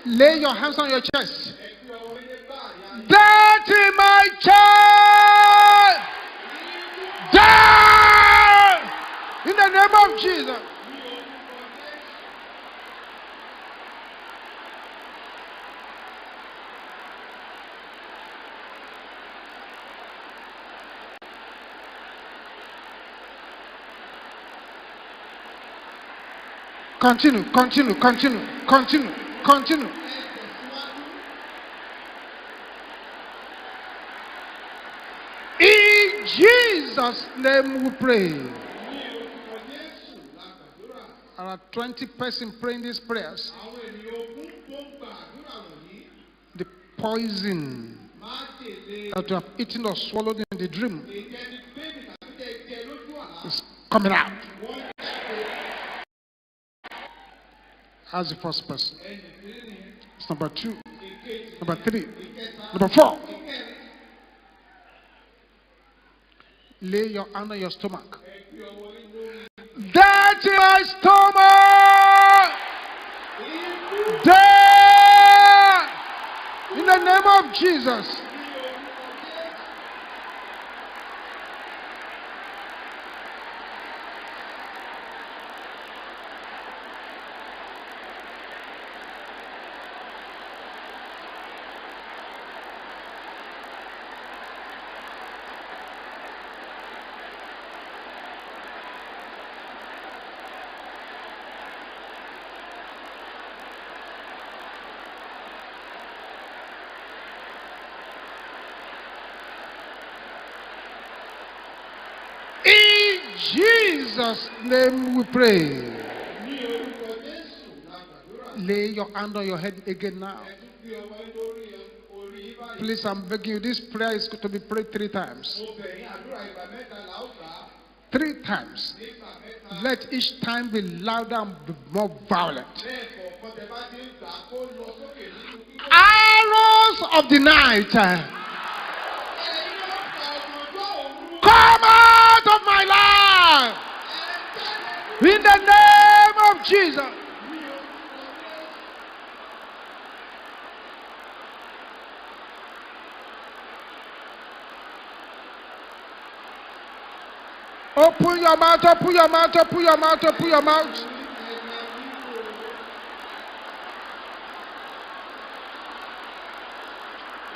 Lay your hands on your chest. Dirty my child! Die! In the name of Jesus. Continue. In Jesus' name we pray. There are 20 persons praying these prayers. The poison that you have eaten or swallowed in the dream is coming out. As the first person. It's number 2, number 3, number 4. Lay your hand on your stomach. Dirty my stomach! Dead! In the name of Jesus. Jesus' name we pray. Lay your hand on your head again now. Please, I'm begging you, this prayer is going to be prayed 3 times. 3 times. Let each time be louder and be more violent. Arrows of the night, come out of my life in the name of Jesus. Open your mouth, open your mouth, open your mouth, open your mouth.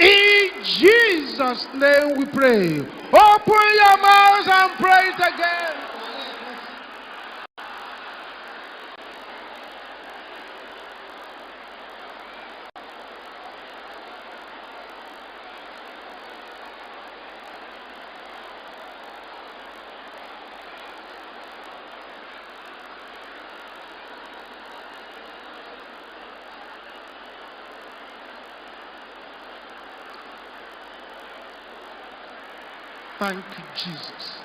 In Jesus' name we pray. Open your mouth and pray it again. Thank you, Jesus.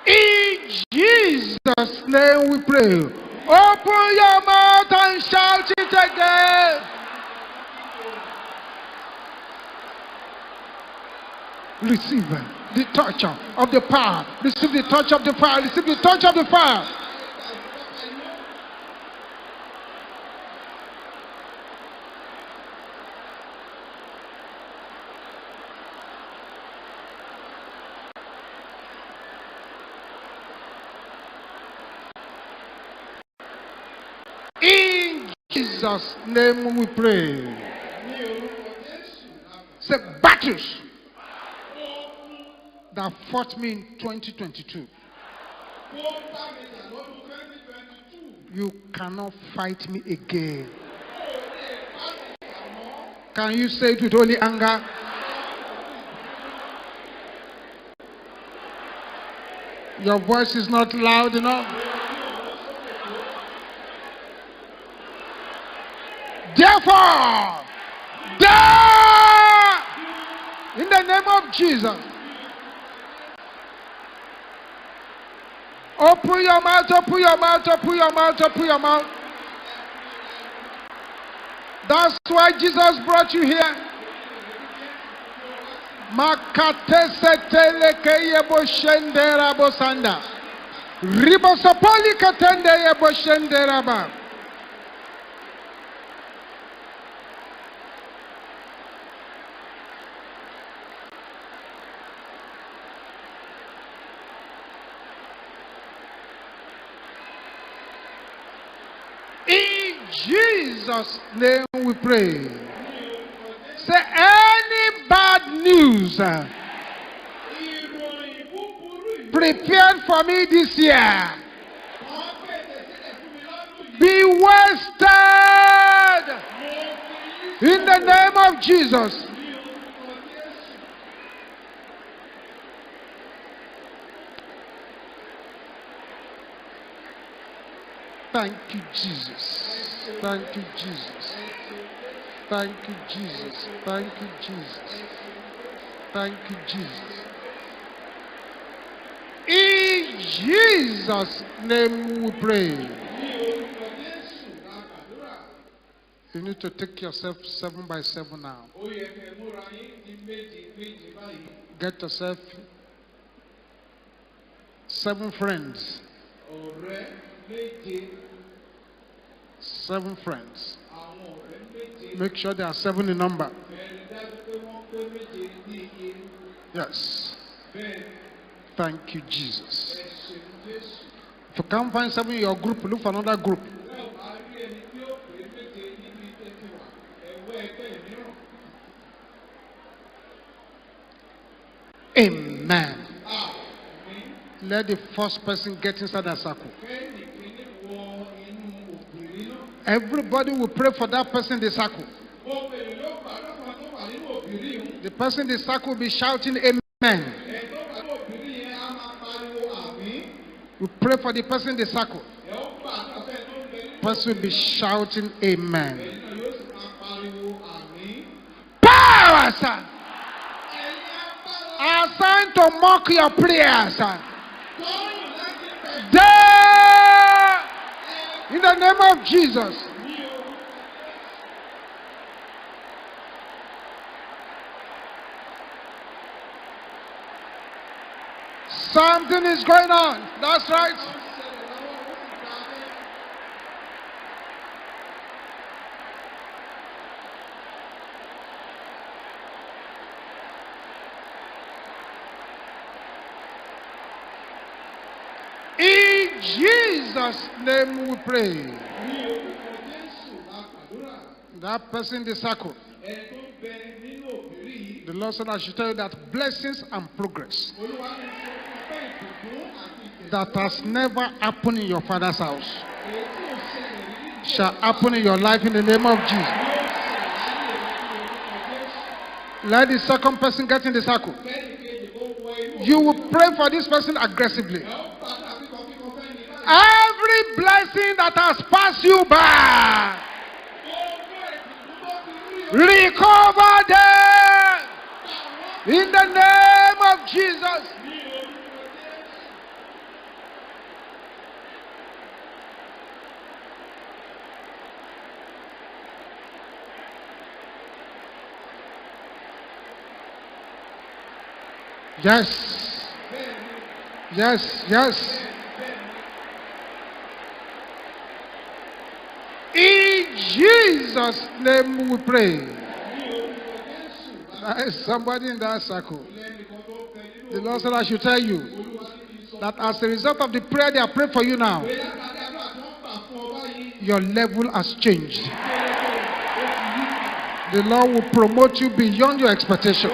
In Jesus' name we pray. Open your mouth and shout it again. Receive the touch of the power. Receive the touch of the fire. Receive the touch of the fire. In Jesus' name we pray. Say battles that fought me in 2022. You cannot fight me again. Can you say it with holy anger? Your voice is not loud enough. Therefore, die in the name of Jesus. Open your mouth, open your mouth, open your mouth, open your mouth. That's why Jesus brought you here. Makateseteleke yebo shendera bosanda. Ribosopoli katende yebo shendera ba. In Jesus' name we pray. Say any bad news prepared for me this year be wasted in the name of Jesus. Thank you, Jesus. Thank you, Jesus. Thank you, Jesus. Thank you, Jesus. Thank you, Jesus. In Jesus' name we pray. You need to take yourself 7 by 7 now. Get yourself 7 friends. 7 friends. Make sure there are 7 in number. Yes. Thank you, Jesus. If you can't find 7 in your group, look for another group. Amen. Let the first person get inside that circle. Everybody will pray for that person in the circle. The person in the circle will be shouting amen. We pray for the person in the circle. The person will be shouting amen. Powers are assigned to mock your prayers. There, in the name of Jesus. Something is going on. That's right. In Jesus' name we pray. That person in the circle. The Lord said I should tell you that blessings and progress that has never happened in your father's house shall happen in your life in the name of Jesus. Let the second person get in the circle. You will pray for this person aggressively. Every blessing that has passed you by, recover them in the name of Jesus. Yes. Yes, yes. In Jesus' name we pray. There is somebody in that circle. The Lord said I should tell you that as a result of the prayer they are praying for you now, your level has changed. The Lord will promote you beyond your expectation.